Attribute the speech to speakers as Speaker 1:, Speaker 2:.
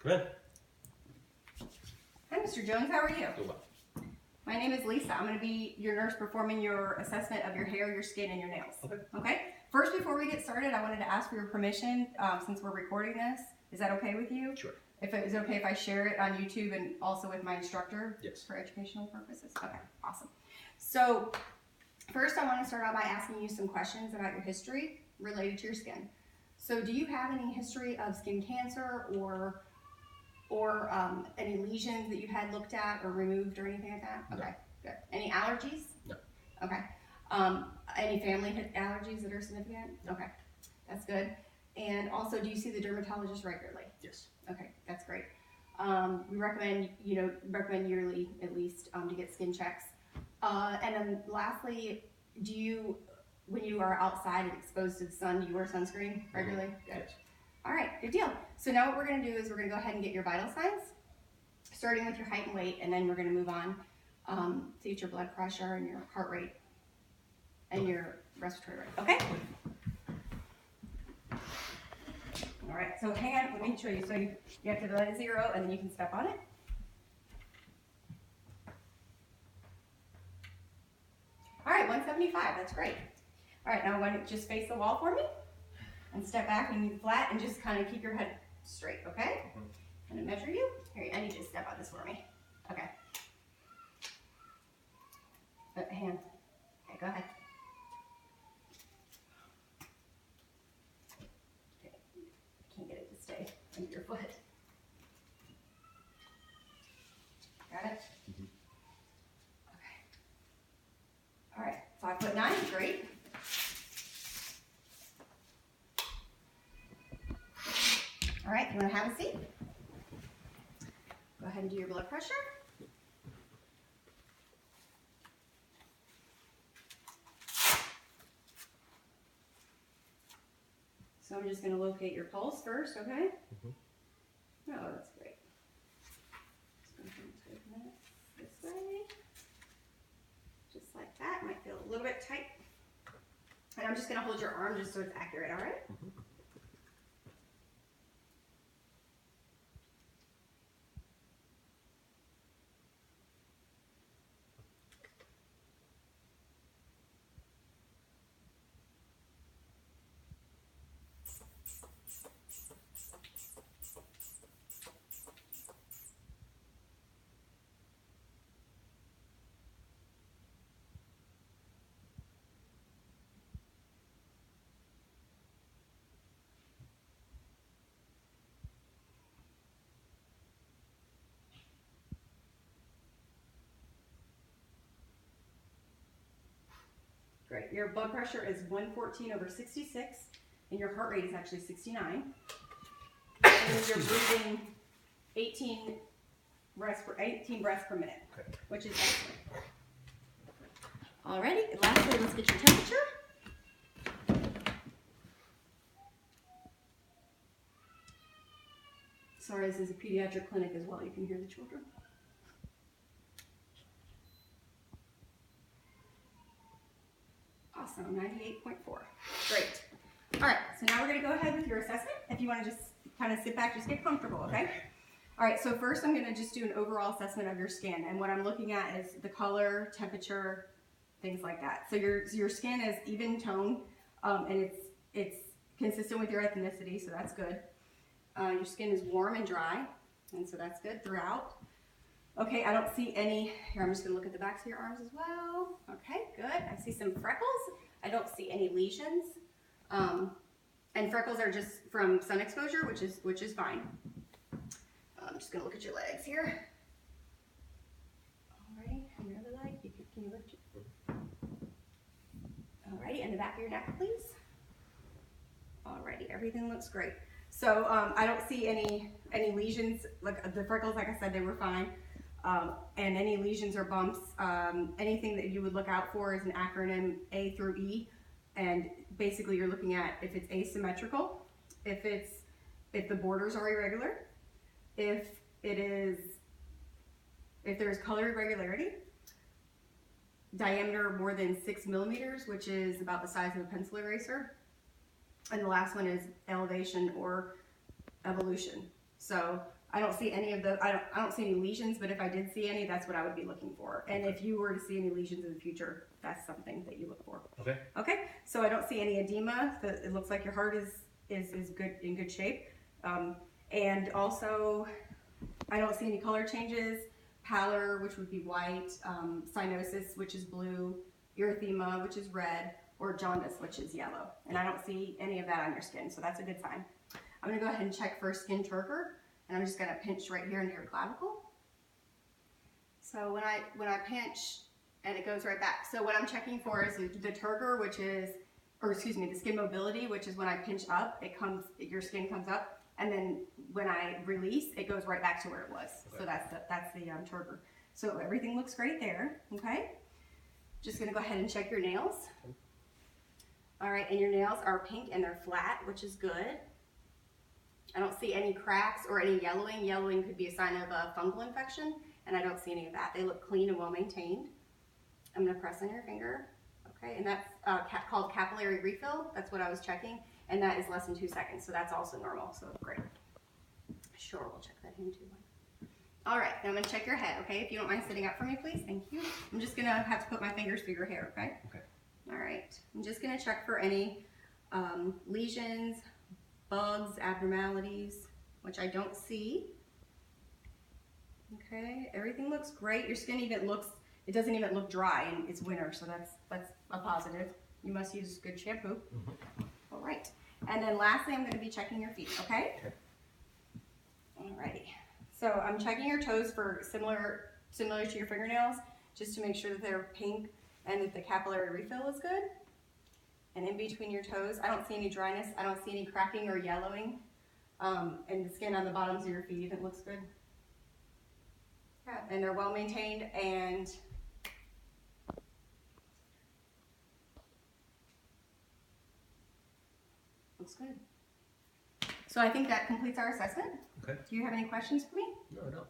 Speaker 1: Come in.
Speaker 2: Hi, Mr. Jones. How are you?
Speaker 1: Doing well.
Speaker 2: My name is Lisa. I'm going to be your nurse performing your assessment of your hair, your skin, and your nails. Okay? First, before we get started, I wanted to ask for your permission, since we're recording this. Is that okay with you?
Speaker 1: Sure.
Speaker 2: Is it okay if I share it on YouTube and also with my instructor?
Speaker 1: Yes.
Speaker 2: For educational purposes? Okay, awesome. So, first I want to start out by asking you some questions about your history related to your skin. So, do you have any history of skin cancer or any lesions that you had looked at or removed or anything like that?
Speaker 1: No.
Speaker 2: Okay, good. Any allergies?
Speaker 1: No.
Speaker 2: Okay. Any family allergies that are significant? Okay, that's good. And also, do you see the dermatologist regularly?
Speaker 1: Yes.
Speaker 2: Okay, that's great. We recommend yearly at least to get skin checks. And then lastly, when you are outside and exposed to the sun, do you wear sunscreen regularly? Good.
Speaker 1: Yes.
Speaker 2: All right, good deal. So now what we're going to do is we're going to go ahead and get your vital signs, starting with your height and weight, and then we're going to move on to get your blood pressure and your heart rate and your respiratory rate. Okay? All right, so hang on, let me show you. So you have to let it 0 and then you can step on it. All right, 175, that's great. All right, now I want you to just face the wall for me and step back and you flat and just kind of keep your head straight, okay? I'm gonna measure you. Here, I need you to step on this for me. Okay. Hand. Okay, go ahead. Okay. I can't get it to stay under your foot. Got it?
Speaker 1: Mm-hmm.
Speaker 2: Okay. All right, 5'9", great. All right, you want to have a seat? Go ahead and do your blood pressure. So I'm just going to locate your pulse first, okay?
Speaker 1: Mm-hmm.
Speaker 2: Oh, that's great. Just going to take this way. Just like that. Might feel a little bit tight. And I'm just going to hold your arm just so it's accurate, all right?
Speaker 1: Mm-hmm.
Speaker 2: Great. Your blood pressure is 114/66, and your heart rate is actually 69. And you're breathing 18 breaths per minute,
Speaker 1: Okay.
Speaker 2: which is excellent. Alrighty, lastly, let's get your temperature. Sorry, this is a pediatric clinic as well. You can hear the children. Awesome, 98.4. Great. All right, so now we're going to go ahead with your assessment. If you want to just kind of sit back, just get comfortable, okay? All right, so first I'm going to just do an overall assessment of your skin. And what I'm looking at is the color, temperature, things like that. So your skin is even tone, and it's consistent with your ethnicity, so that's good. Your skin is warm and dry, and so that's good throughout. Okay, I don't see any, here I'm just going to look at the backs of your arms as well. Okay, good. I see some freckles. I don't see any lesions. And freckles are just from sun exposure, which is fine. I'm just going to look at your legs here. Alrighty, and your other leg, can you lift it? Alrighty, and the back of your neck, please. Alrighty, everything looks great. So I don't see any lesions. Like the freckles, like I said, they were fine. And any lesions or bumps, anything that you would look out for is an acronym A through E. And basically you're looking at if it's asymmetrical, if the borders are irregular, if there's color irregularity, diameter more than 6 millimeters, which is about the size of a pencil eraser. And the last one is elevation or evolution. So I don't see any of the, I don't see any lesions, but if I did see any, that's what I would be looking for. And if you were to see any lesions in the future, that's something that you look for.
Speaker 1: Okay.
Speaker 2: Okay, so I don't see any edema. It looks like your heart is good, in good shape. And also, I don't see any color changes, pallor, which would be white, cyanosis, which is blue, erythema, which is red, or jaundice, which is yellow. And I don't see any of that on your skin, so that's a good sign. I'm gonna go ahead and check for skin turgor, and I'm just gonna pinch right here into your clavicle. So when I pinch, and it goes right back. So what I'm checking for is the turgor, which is, or excuse me, the skin mobility, which is when I pinch up, your skin comes up, and then when I release, it goes right back to where it was. Okay. So that's the turgor. So everything looks great there, okay? Just gonna go ahead and check your nails. All right, and your nails are pink and they're flat, which is good. I don't see any cracks or any yellowing. Yellowing could be a sign of a fungal infection, and I don't see any of that. They look clean and well maintained. I'm gonna press on your finger, okay? And that's called capillary refill. That's what I was checking, and that is less than 2 seconds, so that's also normal, so great. Sure, we'll check that in too. All right, now I'm gonna check your head, okay? If you don't mind sitting up for me, please, thank you. I'm just gonna have to put my fingers through your hair, okay?
Speaker 1: Okay.
Speaker 2: All right, I'm just gonna check for any lesions, bugs, abnormalities, which I don't see. Okay, everything looks great. Your skin even looks, it doesn't even look dry, and it's winter, so that's a positive. You must use good shampoo. All right, and then lastly, I'm going to be checking your feet, okay? Alrighty, so I'm checking your toes for similar to your fingernails, just to make sure that they're pink and that the capillary refill is good. And in between your toes, I don't see any dryness, I don't see any cracking or yellowing, and the skin on the bottoms of your feet even looks good. Yeah, and they're well maintained and looks good. So I think that completes our assessment.
Speaker 1: Okay.
Speaker 2: Do you have any questions for me?
Speaker 1: No, I don't.